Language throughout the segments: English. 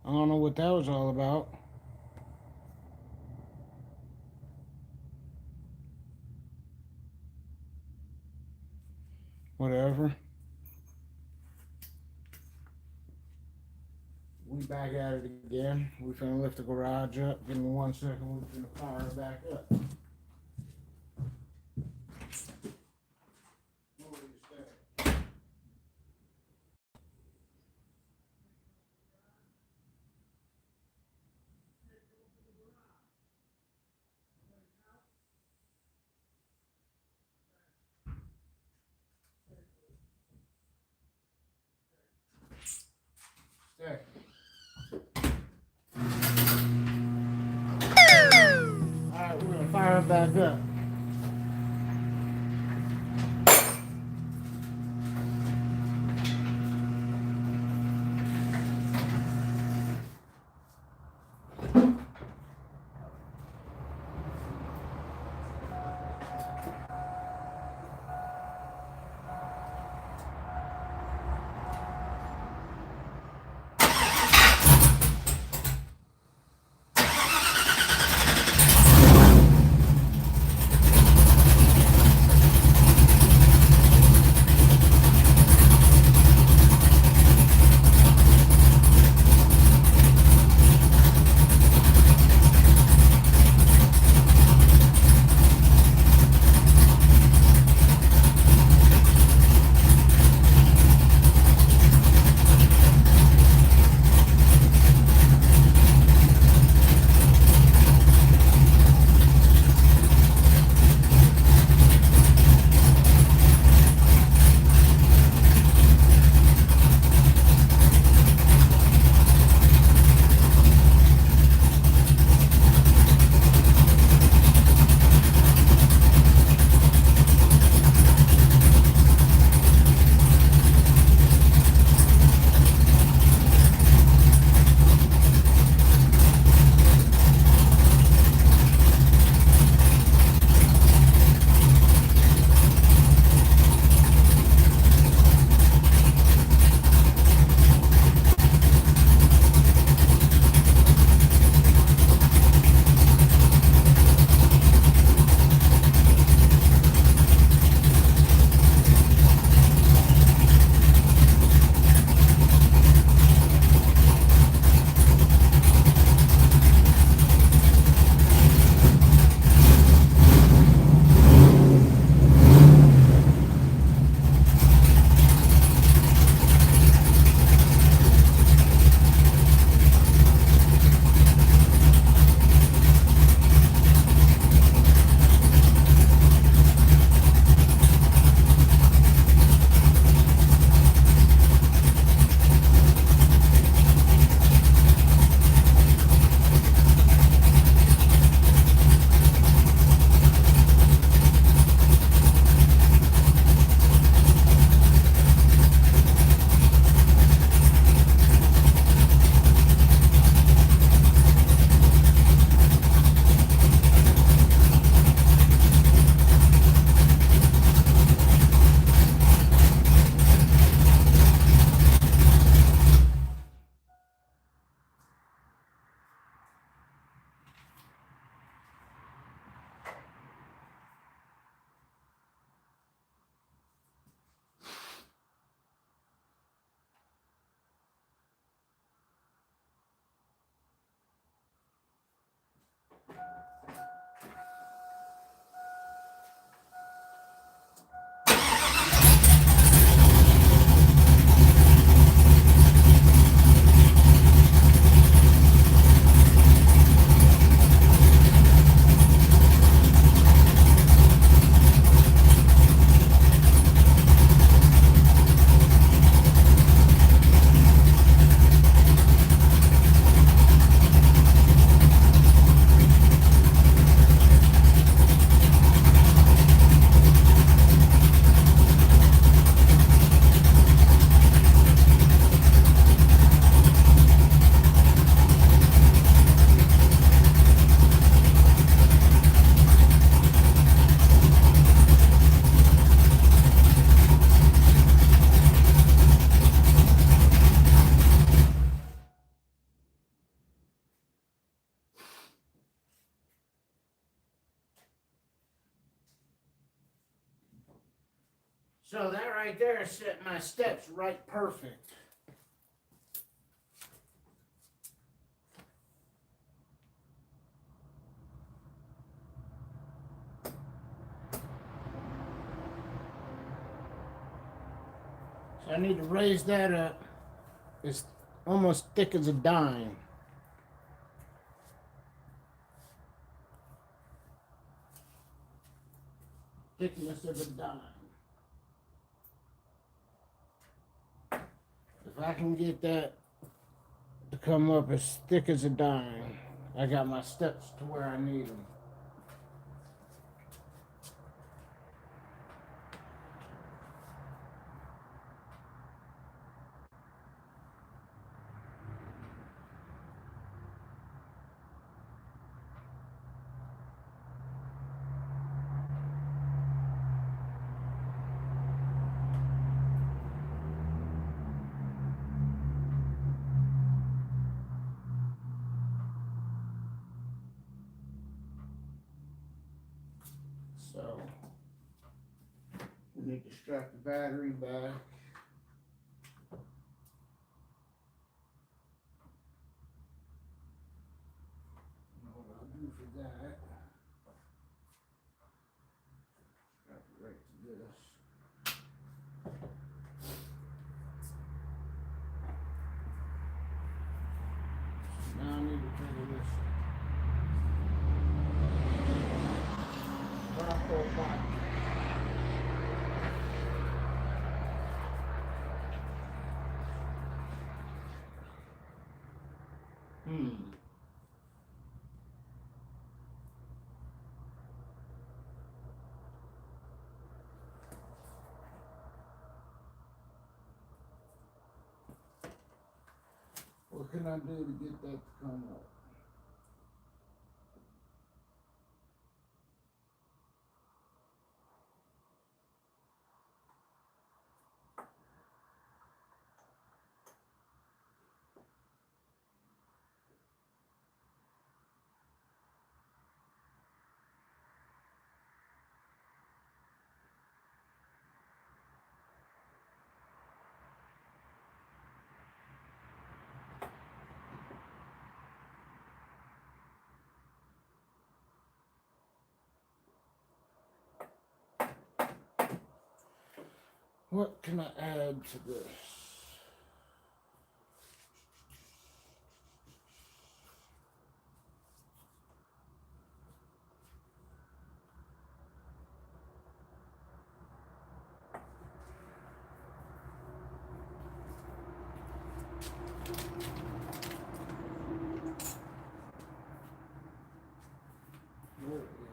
I don't know what that was all about. Whatever. We back at it again. We finna lift the garage up. Give me 1 second. We finna fire it back up. What do you say? Stay. Alright, we're gonna fire it back up. So that right there set my steps right perfect. So I need to raise that up. It's almost thick as a dime. Thickness of a dime. If I can get that to come up as thick as a dime, I got my steps to where I need them. So, we need to strap the battery back. Know what I'll do for that. Strap it right to this. Now I need to figure this Bronco body. What can I do to get that to come up? What can I add to this? Where is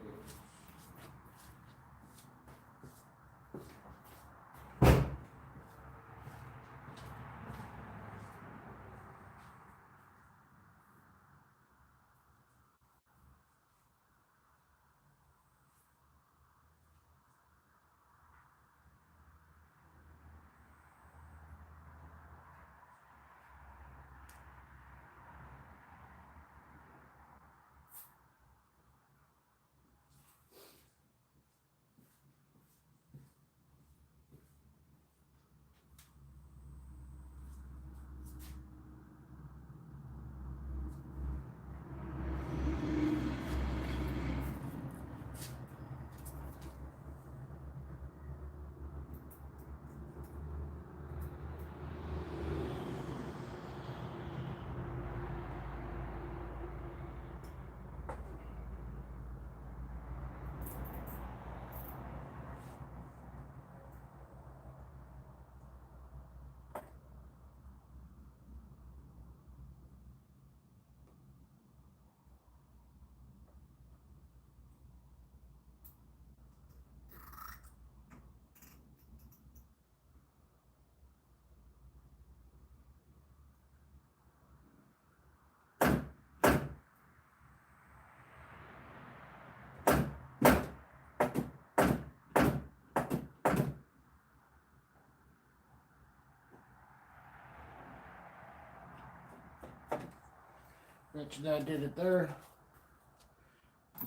Bet you that I did it there.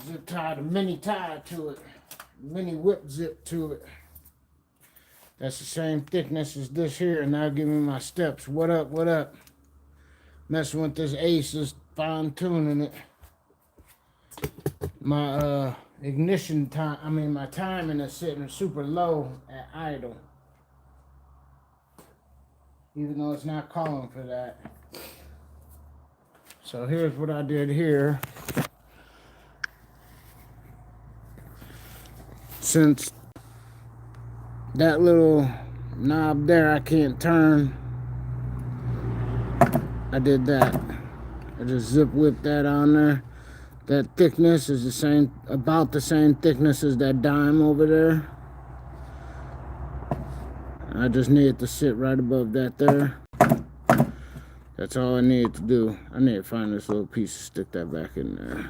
Zip tied a mini tie to it. Mini whip zip to it. That's the same thickness as this here, and now give me my steps. What up, what up? Messing with this Ace is fine-tuning it. My ignition time, my timing is sitting super low at idle. Even though it's not calling for that. So here's what I did here. Since that little knob there I can't turn, I did that. I just zip whipped that on there. That thickness is the same, about the same thickness as that dime over there. I just need it to sit right above that there. That's all I need to do. I need to find this little piece to stick that back in there.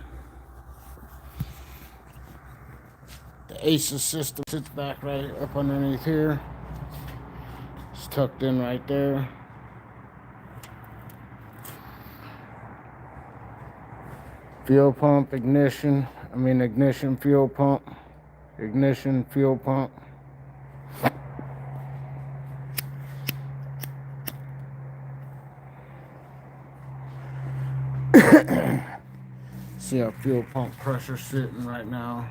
The Aces system sits back right up underneath here. It's tucked in right there. Fuel pump, ignition, fuel pump, ignition, fuel pump. See our fuel pump pressure sitting right now.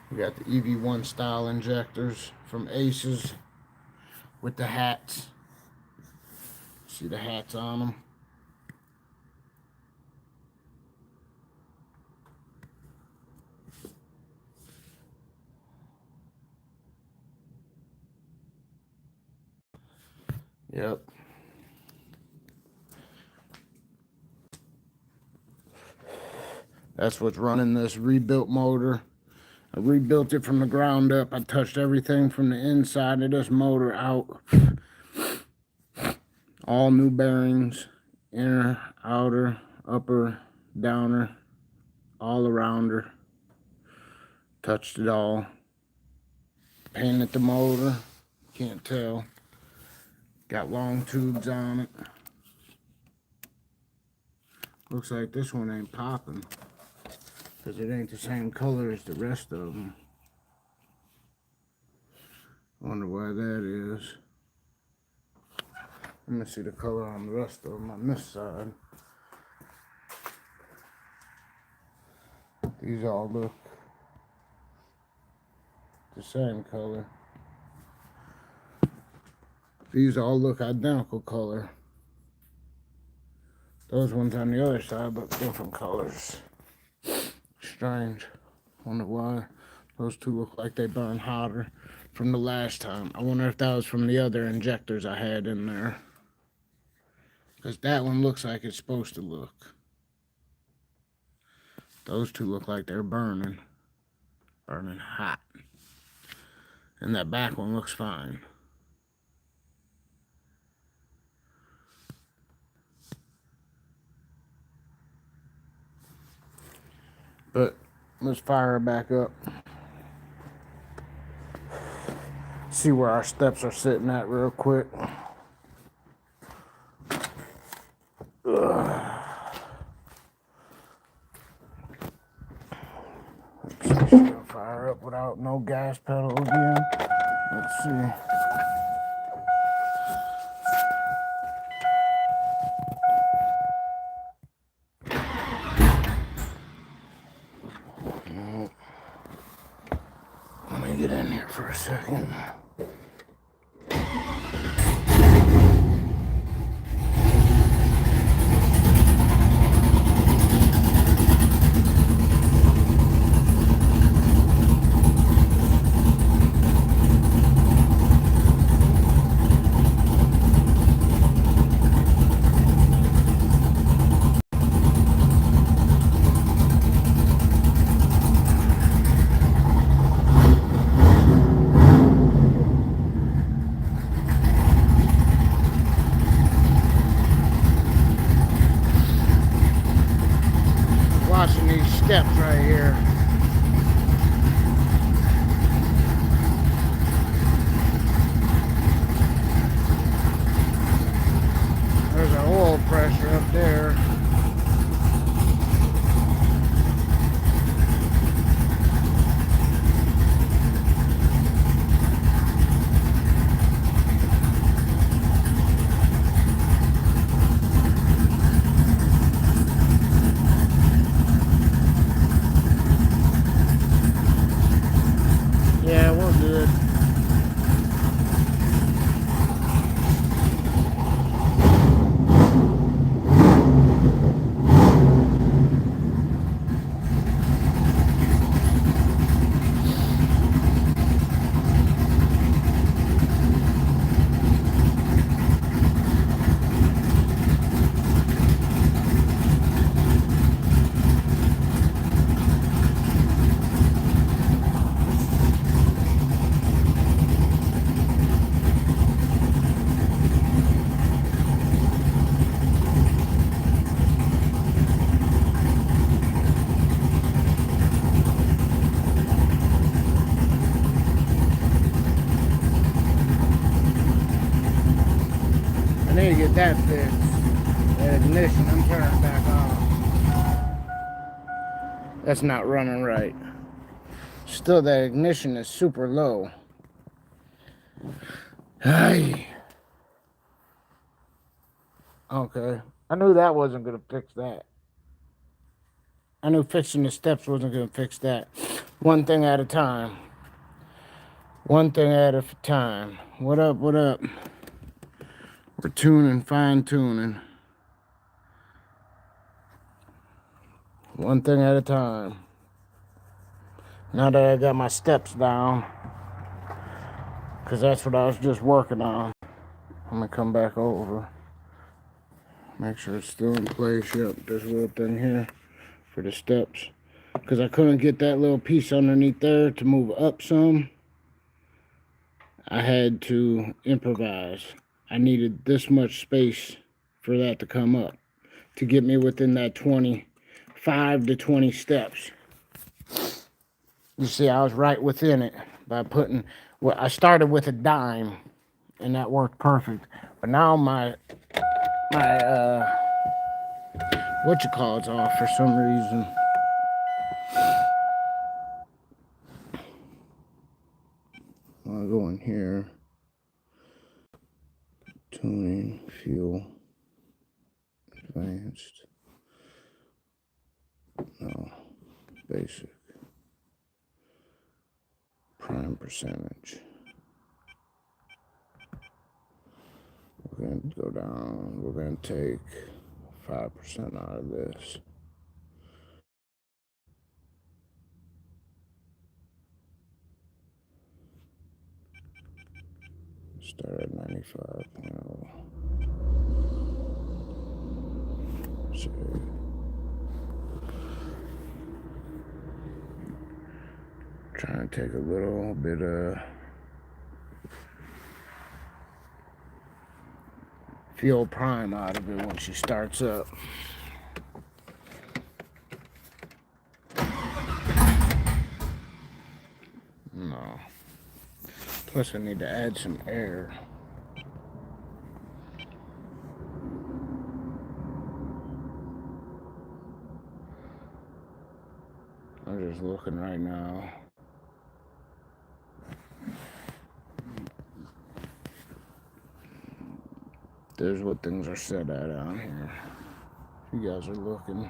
We got the EV1 style injectors from Aces with the hats. See the hats on them. Yep. That's what's running this rebuilt motor. I rebuilt it from the ground up. I touched everything from the inside of this motor out. All new bearings, inner, outer, upper, downer, all around her. Touched it all. Painted the motor. Can't tell. Got long tubes on it. Looks like this one ain't popping, because it ain't the same color as the rest of them. Wonder why that is. Let me see the color on the rest of them on this side. These all look the same color. These all look identical color. Those ones on the other side look different colors. Strange. Wonder why. Those two look like they burn hotter from the last time. I wonder if that was from the other injectors I had in there. Because that one looks like it's supposed to look. Those two look like they're burning. Burning hot. And that back one looks fine. But let's fire her back up. See where our steps are sitting at real quick. Let's see, she'll fire up without no gas pedal again. Let's see. Let me get in here for a second. need to get that fixed. The ignition, I'm turning it back on. That's not running right. Still, that ignition is super low. Hey. Okay. I knew that wasn't going to fix that. I knew fixing the steps wasn't going to fix that. One thing at a time. One thing at a time. What up, what up? We're tuning, fine tuning. One thing at a time. Now that I got my steps down, because that's what I was just working on. I'm going to come back over. Make sure it's still in place. Yep, there's a little thing here for the steps. Because I couldn't get that little piece underneath there to move up some. I had to improvise. I needed this much space for that to come up, to get me within that 25 to 20 steps. You see, I was right within it by putting, well, I started with a dime, and that worked perfect. But now my what you call it's off for some reason. I'll go in here. Tuning, fuel, advanced. No, basic. Prime percentage. We're going to go down. We're going to take 5% out of this. Start at 95. Save. Trying to take a little bit of fuel prime out of it when she starts up. No. Plus I need to add some air. I'm just looking right now. There's what things are set at out here. You guys are looking.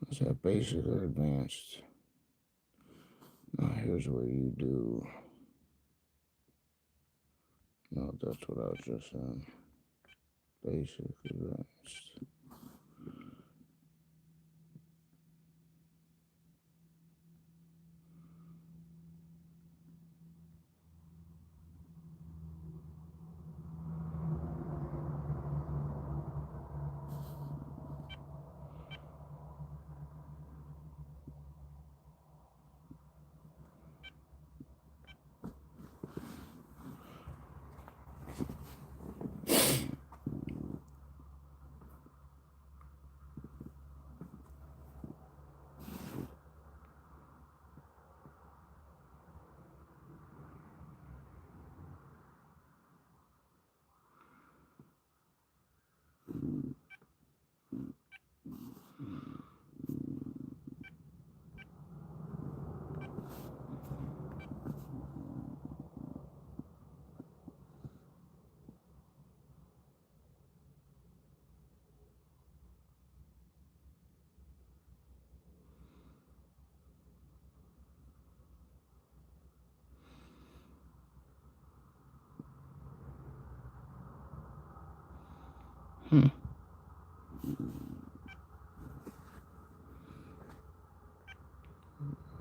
Is that basic or advanced? Now here's what you do. No, that's what I was just saying. Basic, advanced.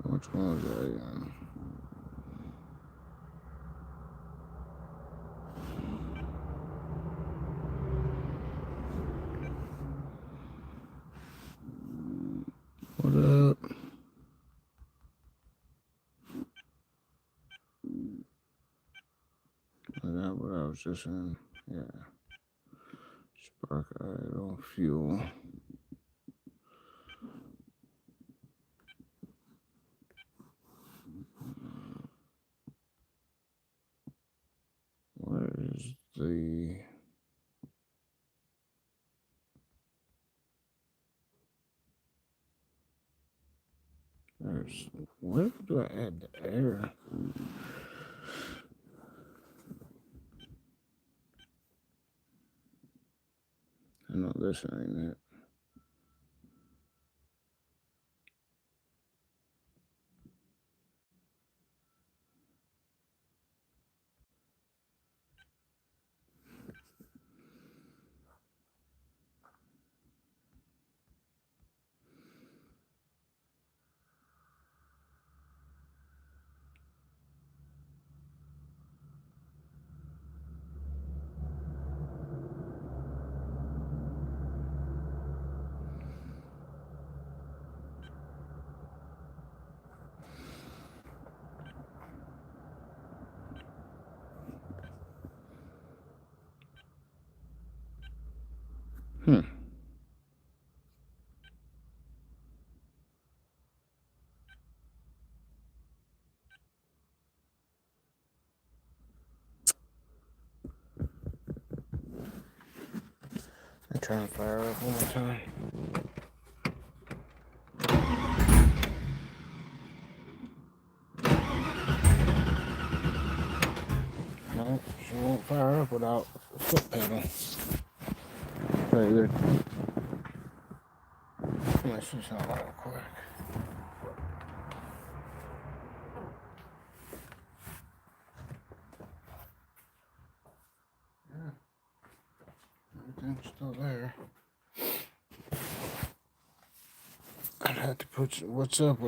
Which one was that again? What up? was just in. Yeah. Spark idle fuel. Where is the... There's... Where do I add the air? I know this ain't it. I'm trying to fire up one more time. No, she won't fire up without the foot pedal. Very good. Unless she's not real quick. Yeah. Everything's still there. I'd have to put some, what's up?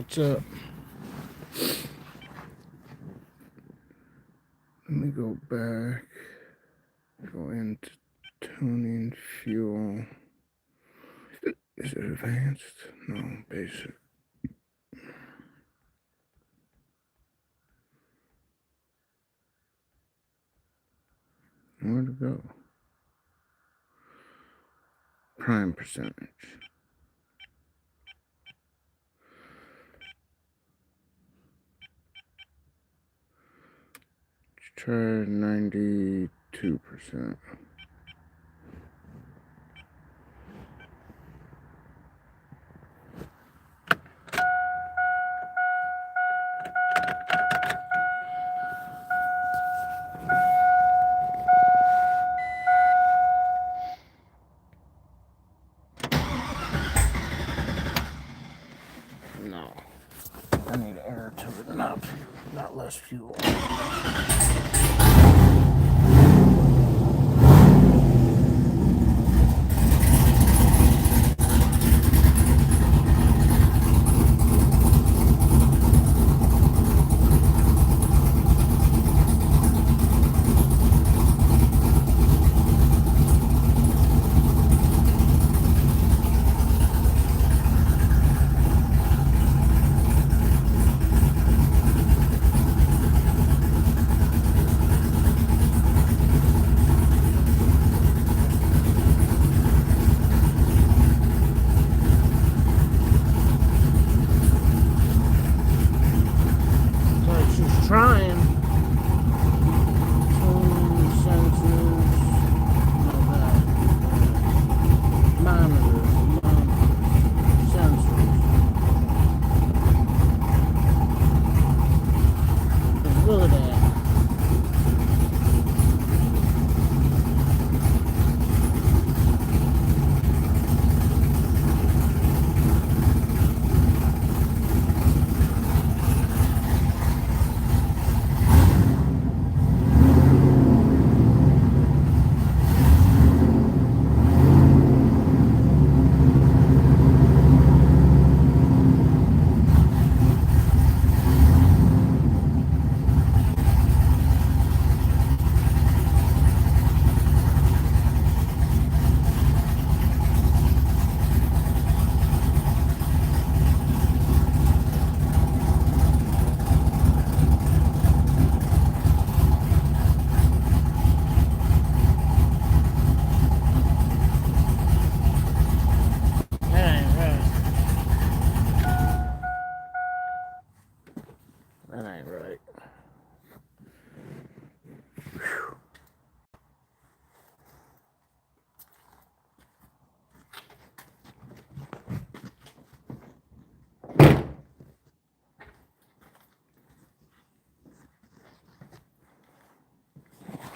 Let me go back. Go into tuning fuel. Is it advanced? No, basic. Where'd it go? Prime percentage. Let's try 92%. No. I need air to it, not less fuel. Trying. Tuning sensors. Monitors. Sensors. Look at that. That ain't right. Whew.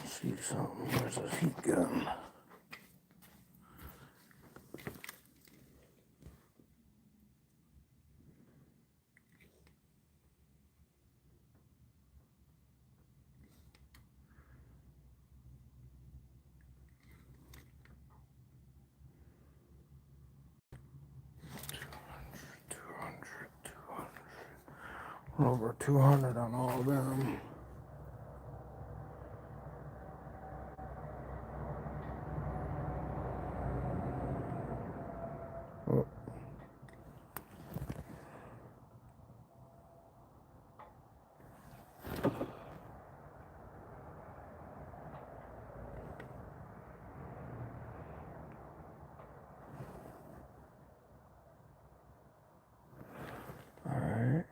See something. Where's the heat gun? Over 200 on all of them. Oh. All right.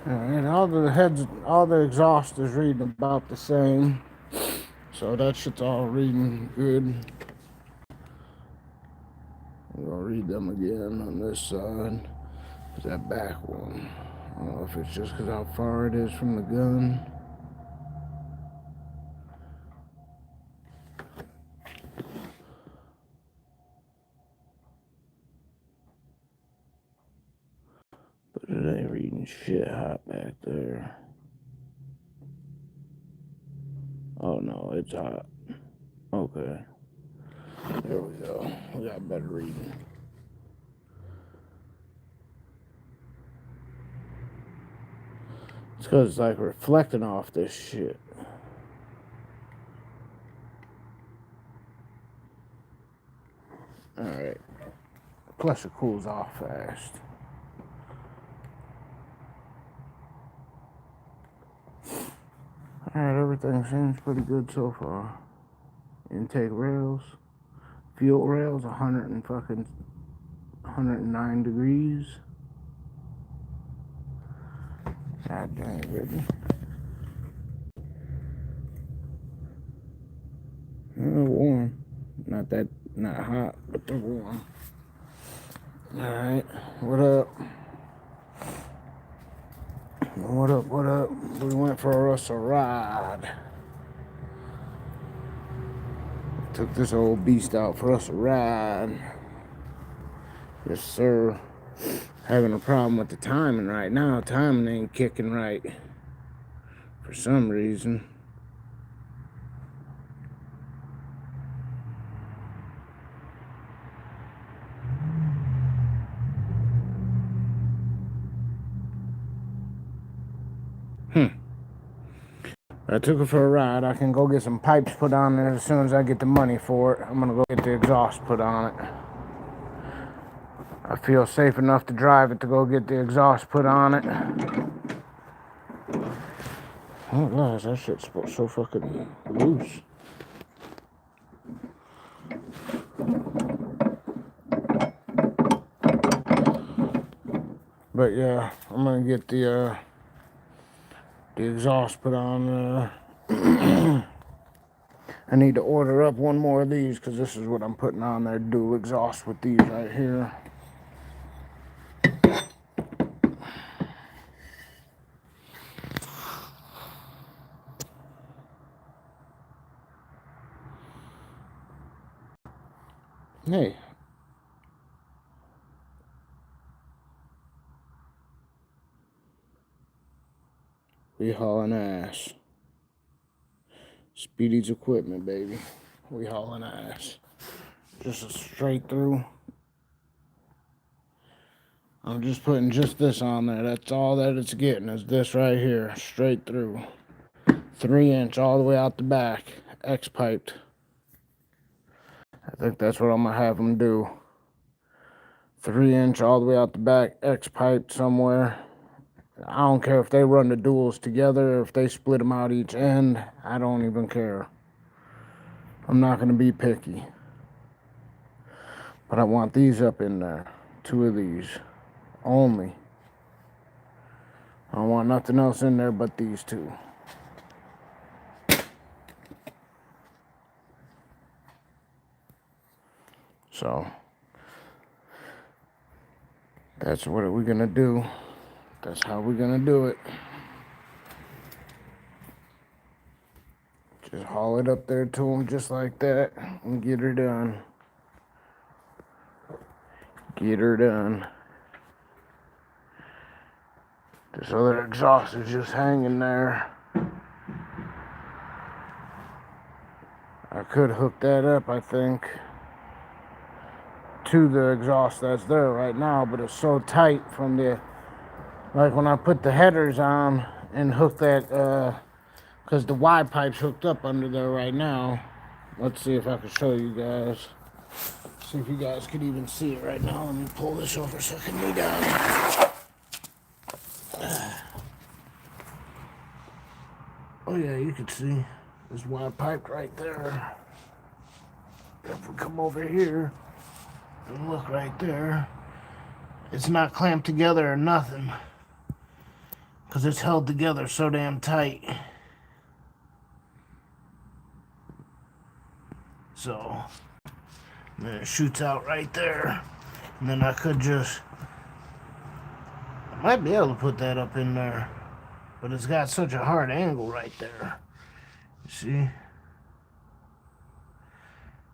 And all the exhaust is reading about the same. So that shit's all reading good. I'm gonna read them again on this side. That back one. I don't know if it's just because how far it is from the gun. But it ain't reading shit hot back there. Oh no, it's hot. Okay. There we go. We got better reading. It's because it's like reflecting off this shit. Alright. Plus it cools off fast. Alright, everything seems pretty good so far. Intake rails. Fuel rails, 109 degrees. God dang it, baby. Warm. Not hot, but they're warm. Alright, what up? What up? We went for us a ride. Took this old beast out for us a ride. Yes, sir. Having a problem with the timing right now. Timing ain't kicking right. For some reason. I took her for a ride. I can go get some pipes put on there as soon as I get the money for it. I'm gonna go get the exhaust put on it. I feel safe enough to drive it to go get the exhaust put on it. Oh gosh, that shit's so fucking loose. But yeah, I'm gonna get the exhaust put on. I need to order up one more of these because this is what I'm putting on there. Dual exhaust with these right here. Hey. We hauling ass. Speedy's equipment, baby. We hauling ass. Just a straight through. I'm just putting just this on there. That's all that it's getting is this right here. Straight through. 3-inch all the way out the back. X-piped. I think that's what I'm going to have them do. 3-inch all the way out the back. X-piped somewhere. I don't care if they run the duals together or if they split them out each end. I don't even care. I'm not going to be picky. But I want these up in there. 2 of these only. I don't want nothing else in there but these 2. So that's what we're gonna do. That's how we're gonna do it. Just haul it up there to them just like that and get her done. Get her done. This other exhaust is just hanging there. I could hook that up, I think, to the exhaust that's there right now, but it's so tight from the, like when I put the headers on and hook that, because the Y pipe's hooked up under there right now. Let's see if I can show you guys. See if you guys can even see it right now. Let me pull this over so I can lay down. Oh yeah, you can see this Y pipe right there. If we come over here and look right there, it's not clamped together or nothing, because it's held together so damn tight. So, and then it shoots out right there. And then I could just, I might be able to put that up in there, but it's got such a hard angle right there. You see?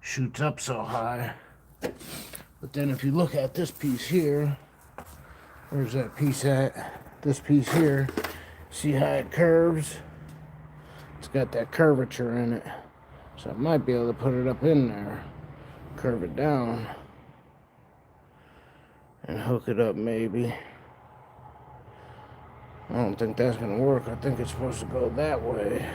Shoots up so high. But then if you look at this piece here, where's that piece at? This piece here, see how it curves? It's got that curvature in it. So I might be able to put it up in there, curve it down, and hook it up maybe. I don't think that's gonna work. I think it's supposed to go that way.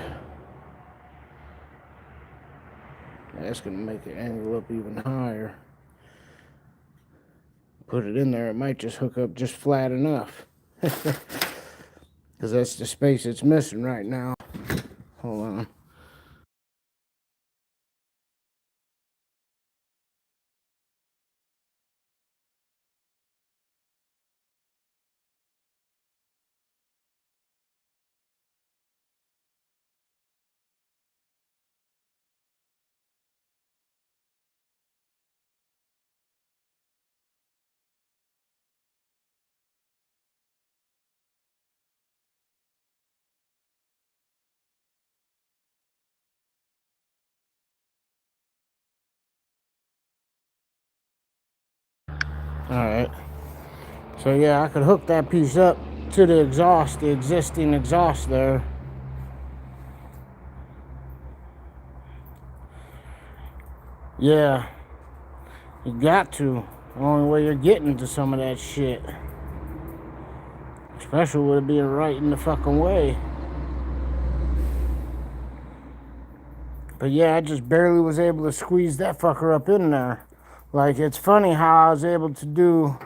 That's gonna make it angle up even higher. Put it in there, it might just hook up just flat enough. Because that's the space it's missing right now. Hold on. Alright. So yeah, I could hook that piece up to the exhaust, the existing exhaust there. Yeah. You got to. The only way you're getting to some of that shit. Especially with it being right in the fucking way. But yeah, I just barely was able to squeeze that fucker up in there. Like, it's funny how I was able to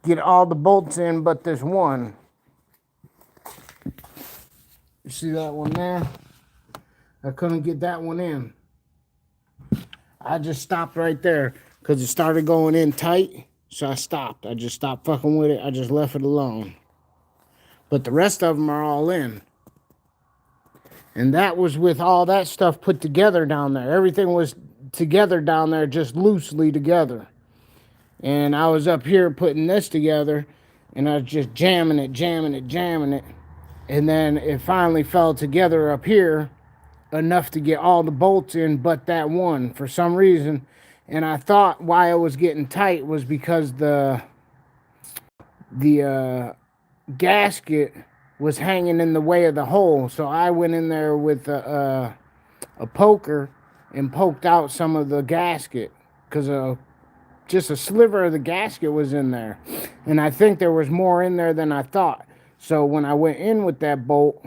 get all the bolts in but this one. You see that one there? I couldn't get that one in. I just stopped right there because it started going in tight. So I stopped. I just stopped fucking with it. I just left it alone. But the rest of them are all in. And that was with all that stuff put together down there. Everything was together down there, just loosely together. And I was up here putting this together, and I was just jamming it. And then it finally fell together up here enough to get all the bolts in but that one for some reason. And I thought why it was getting tight was because the gasket was hanging in the way of the hole. So I went in there with a poker and poked out some of the gasket because just a sliver of the gasket was in there. And I think there was more in there than I thought. So when I went in with that bolt,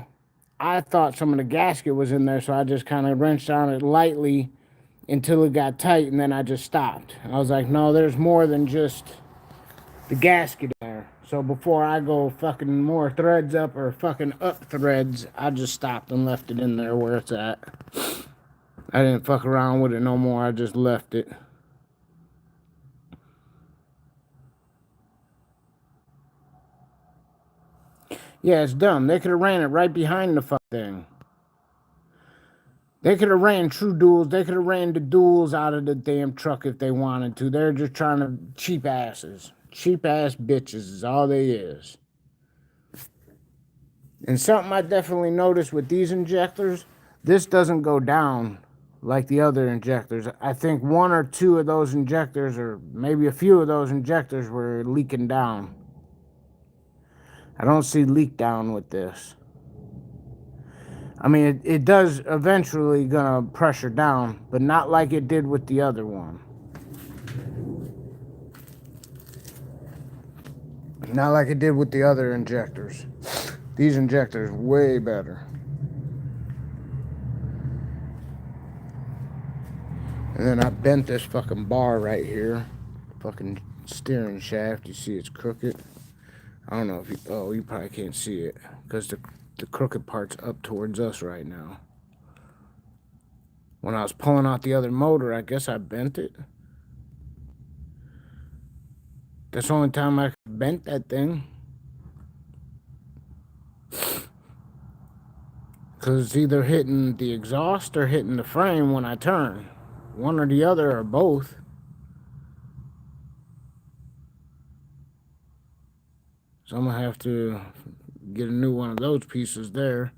I thought some of the gasket was in there, so I just kind of wrenched on it lightly until it got tight, and then I just stopped. I was like, no, there's more than just the gasket there. So before I go fucking more threads up or fucking up threads, I just stopped and left it in there where it's at. I didn't fuck around with it no more. I just left it. Yeah, it's dumb. They could have ran it right behind the fucking thing. They could have ran true duels. They could have ran the duels out of the damn truck if they wanted to. They're just trying to cheap asses. Cheap ass bitches is all they is. And something I definitely noticed with these injectors, this doesn't go down like the other injectors. I think one or two of those injectors, or maybe a few of those injectors, were leaking down. I don't see leak down with this. I mean, it does eventually gonna pressure down, but not like it did with the other one. Not like it did with the other injectors. These injectors way better. And then I bent this fucking bar right here. Fucking steering shaft. You see it's crooked. I don't know if you... Oh, you probably can't see it. Because the crooked part's up towards us right now. When I was pulling out the other motor, I guess I bent it. That's the only time I bent that thing. Because it's either hitting the exhaust or hitting the frame when I turn. One or the other or both. So I'm going to have to get a new one of those pieces there.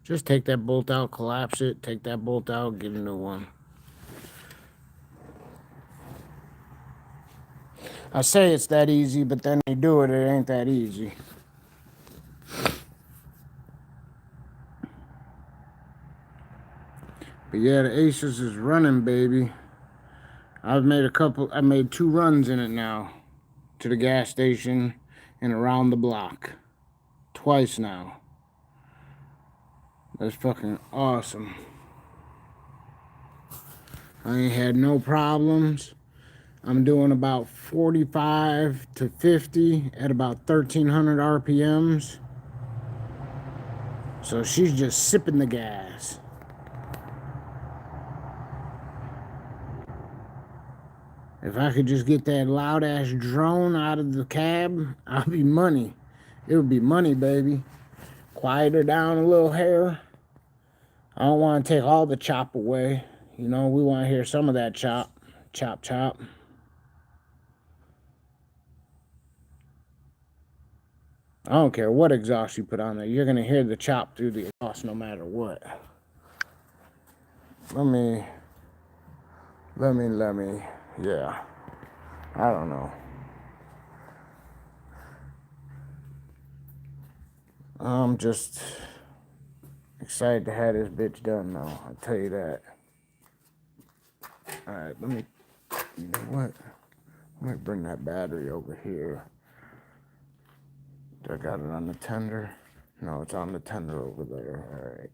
Just take that bolt out, collapse it, take that bolt out, get a new one. I say it's that easy, but then you do it, it ain't that easy. But yeah, the Asus is running, baby. I made 2 runs in it now. To the gas station and around the block. Twice now. That's fucking awesome. I ain't had no problems. I'm doing about 45 to 50 at about 1300 RPMs. So she's just sipping the gas. If I could just get that loud ass drone out of the cab, I'd be money. It would be money, baby. Quieter down a little hair. I don't want to take all the chop away. You know, we want to hear some of that chop. Chop, chop. I don't care what exhaust you put on there. You're going to hear the chop through the exhaust no matter what. Let me. Yeah. I don't know. I'm just excited to have this bitch done now. I'll tell you that. Alright, you know what? Let me bring that battery over here. I got it on the tender. No, it's on the tender over there.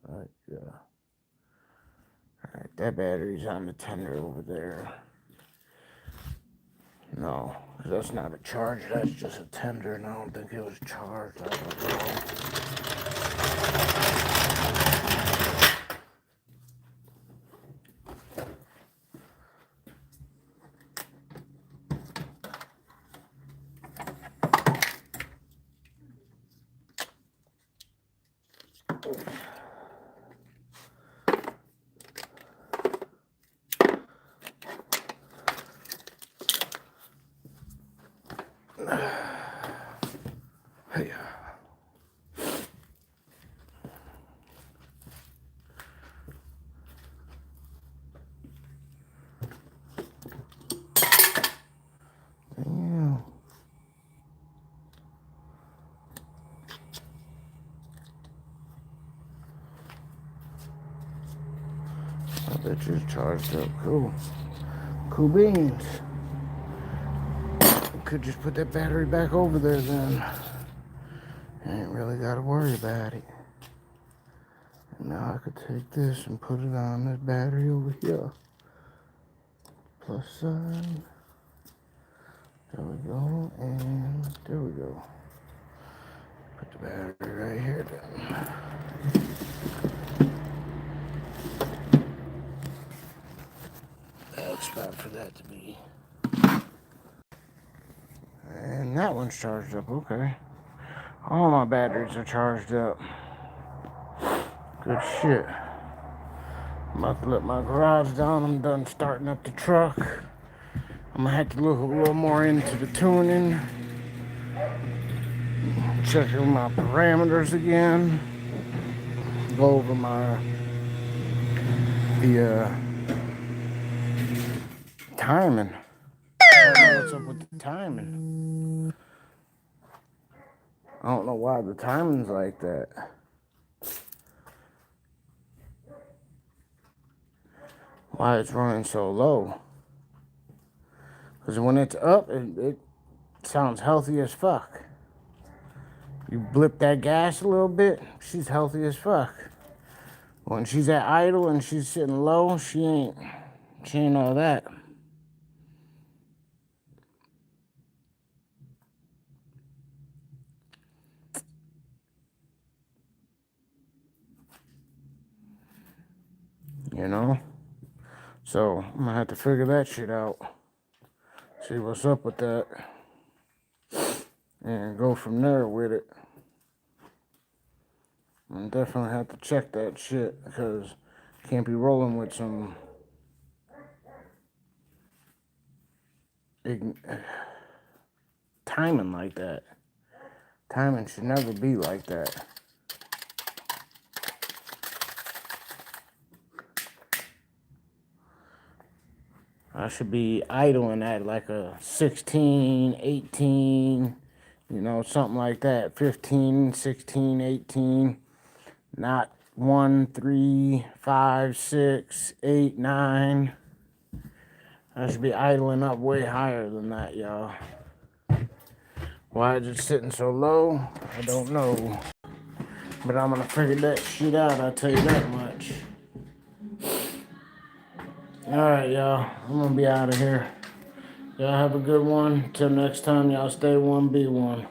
Alright, yeah. Alright, that battery's on the tender over there. No, because that's not a charge, that's just a tender, and I don't think it was charged. I don't know. Hey. Damn. I bet you're charged up. Cool. Cool beans. Could just put that battery back over there then. Ain't really got to worry about it. And now I could take this and put it on this battery over here. Plus sign. There we go. And there we go. Put the battery right here then. That's spot for that to be. And that one's charged up, okay. All my batteries are charged up. Good shit. I'm about to let my garage down. I'm done starting up the truck. I'm gonna have to look a little more into the tuning. Checking my parameters again. Go over the timing. I don't know what's up with the timing. I don't know why the timing's like that. Why it's running so low. Because when it's up, it sounds healthy as fuck. You blip that gas a little bit, she's healthy as fuck. When she's at idle and she's sitting low, she ain't all that. You know? So I'm gonna have to figure that shit out. See what's up with that. And go from there with it. I'm definitely have to check that shit because can't be rolling with some timing like that. Timing should never be like that. I should be idling at like a 16, 18, you know, something like that. 15, 16, 18. Not 1, 3, 5, 6, 8, 9. I should be idling up way higher than that, y'all. Why is it sitting so low? I don't know. But I'm gonna figure that shit out, I'll tell you that much. Alright, y'all. I'm gonna be out of here. Y'all have a good one. Till next time, y'all stay one, be one.